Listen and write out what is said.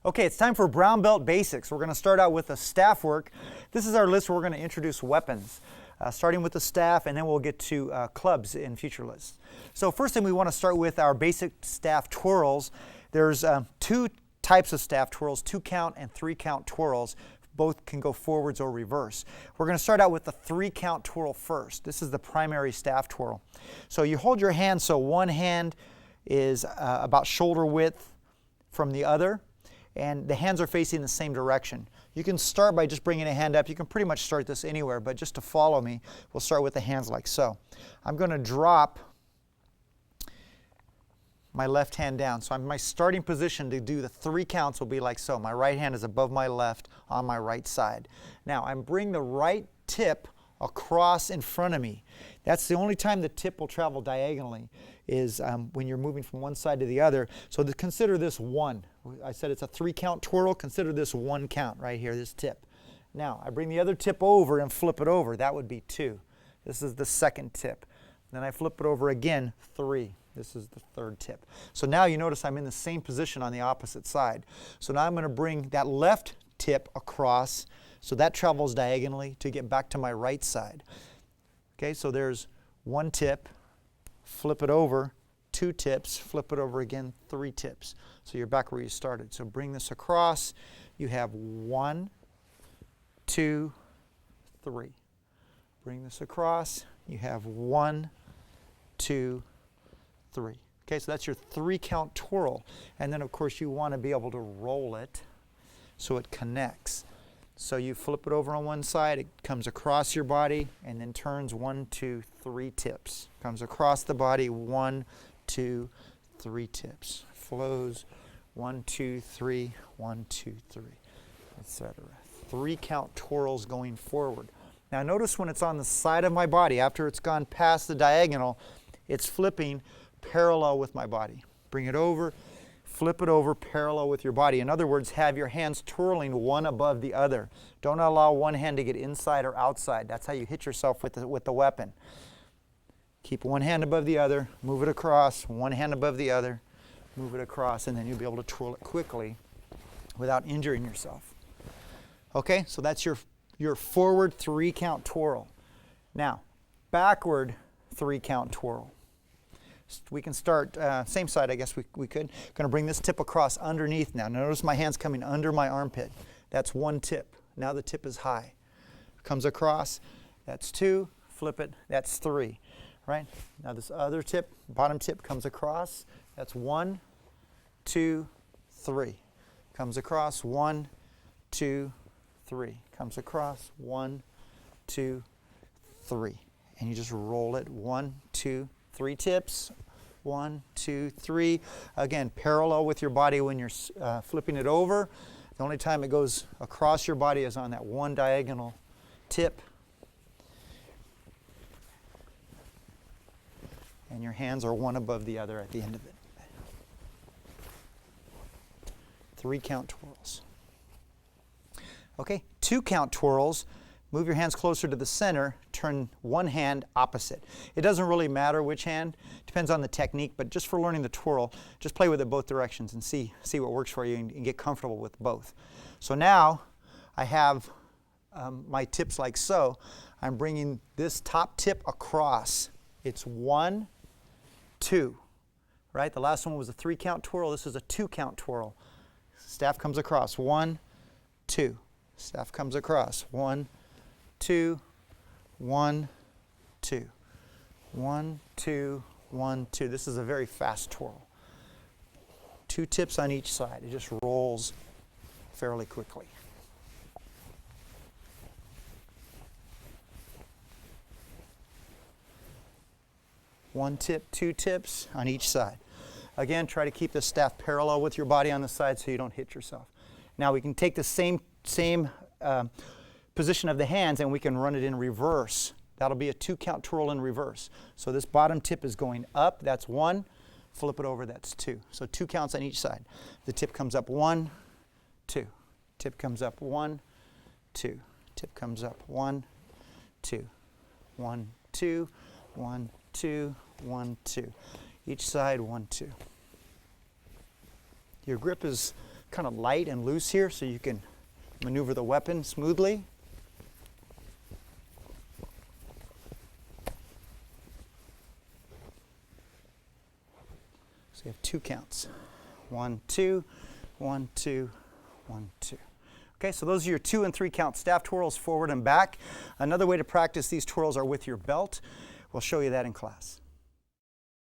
Okay, it's time for brown belt basics. We're going to start out with the staff work. This is our list where we're going to introduce weapons, starting with the staff, and then we'll get to clubs in future lists. So first thing we want to start with our basic staff twirls. There's two types of staff twirls, 2 count and 3 count twirls. Both can go forwards or reverse. We're going to start out with the 3 count twirl first. This is the primary staff twirl. So you hold your hand so one hand is about shoulder width from the other, and the hands are facing the same direction. You can start by just bringing a hand up. You can pretty much start this anywhere, but just to follow me, we'll start with the hands like so. I'm going to drop my left hand down. So my starting position to do the 3 counts will be like so. My right hand is above my left on my right side. Now I'm bringing the right tip across in front of me. That's the only time the tip will travel diagonally, is when you're moving from one side to the other. So consider this 1. I said it's a 3 count twirl. Consider this 1 count right here, this tip. Now I bring the other tip over and flip it over. That would be 2. This is the second tip. Then I flip it over again, 3. This is the third tip. So now you notice I'm in the same position on the opposite side. So now I'm going to bring that left tip across, so that travels diagonally to get back to my right side. Okay, so there's 1 tip, flip it over, 2 tips, flip it over again, 3 tips. So you're back where you started. So bring this across. You have 1, 2, 3. Bring this across. You have 1, 2, 3. Okay, so that's your 3 count twirl. And then of course you want to be able to roll it so it connects. So you flip it over on one side, it comes across your body and then turns 1, 2, 3 tips. Comes across the body, 1, 2, 3 tips. Flows 1, 2, 3, 1, 2, 3, etc. 3 count twirls going forward. Now notice when it's on the side of my body, after it's gone past the diagonal, it's flipping parallel with my body. Bring it over, flip it over parallel with your body. In other words, have your hands twirling one above the other. Don't allow one hand to get inside or outside. That's how you hit yourself with the weapon. Keep one hand above the other, move it across, one hand above the other, move it across, and then you'll be able to twirl it quickly without injuring yourself. Okay, so that's your forward 3 count twirl. Now, backward 3 count twirl. We can start, same side I guess we could. Going to bring this tip across underneath now. Notice my hand's coming under my armpit. That's 1 tip. Now the tip is high. Comes across, that's 2, flip it, that's 3. Right? Now this other tip, bottom tip comes across, that's 1, 2, 3. Comes across, 1, 2, 3. Comes across, 1, 2, 3. And you just roll it, 1, 2, 3 tips, 1, 2, 3. Again, parallel with your body when you're flipping it over. The only time it goes across your body is on that 1 diagonal tip. And your hands are one above the other at the end of it. 3 count twirls. Okay, 2 count twirls. Move your hands closer to the center, turn one hand opposite. It doesn't really matter which hand, depends on the technique, but just for learning the twirl, just play with it both directions and see what works for you and get comfortable with both. So now I have my tips like so. I'm bringing this top tip across. It's 1, 2, right? The last one was a 3 count twirl. This is a 2 count twirl. Staff comes across, 1, 2. Staff comes across, 1, 2, 1, 2, 1, 2, 1, 2. This is a very fast twirl. 2 tips on each side. It just rolls fairly quickly. One tip, 2 tips on each side. Again, try to keep the staff parallel with your body on the side so you don't hit yourself. Now we can take the same position of the hands and we can run it in reverse. That'll be a 2 count twirl in reverse. So this bottom tip is going up, that's 1. Flip it over, that's 2. So 2 counts on each side. The tip comes up, 1, 2. Tip comes up, 1, 2. Tip comes up, 1, 2. 1, 2, 1, 2, 1, 2. Each side, 1, 2. Your grip is kind of light and loose here so you can maneuver the weapon smoothly. So you have 2 counts. 1, 2, 1, 2, 1, 2. Okay, so those are your 2 and 3 count staff twirls forward and back. Another way to practice these twirls are with your belt. We'll show you that in class.